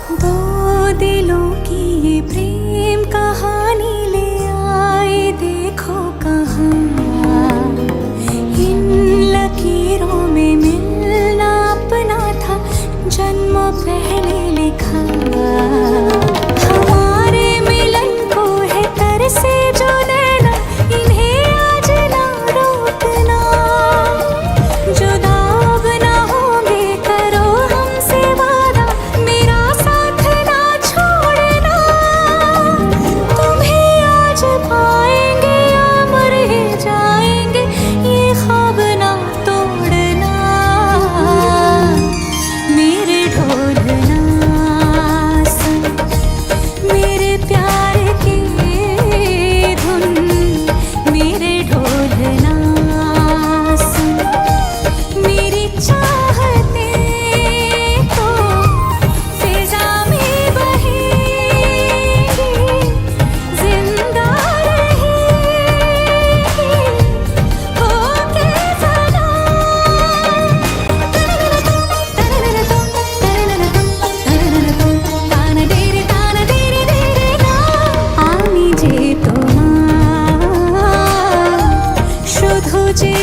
दो दिलों की ये प्रेम कहानी ले आए देखो कहाँ। इन लकीरों में मिलना अपना था जन्मों पहले लिखा। हमारे मिलन को है तरसे जो नैना, इन्हें आज ना रोकना। जुदा अब ना होंगे करो हमसे वादा, मेरा साथ ना छोड़ना। तुम्हें आज पाएंगे या मर ही जाएंगे, ये ख्वाब ना तोड़ना। मेरे ढोलना सुन, मेरे प्यार की धुन। मेरे ढोलना सुन, मेरी चाहते तो फिजा में बहेंगी, जिंदा रहेंगी होके सदा। আমি যে তোমার শুধু যে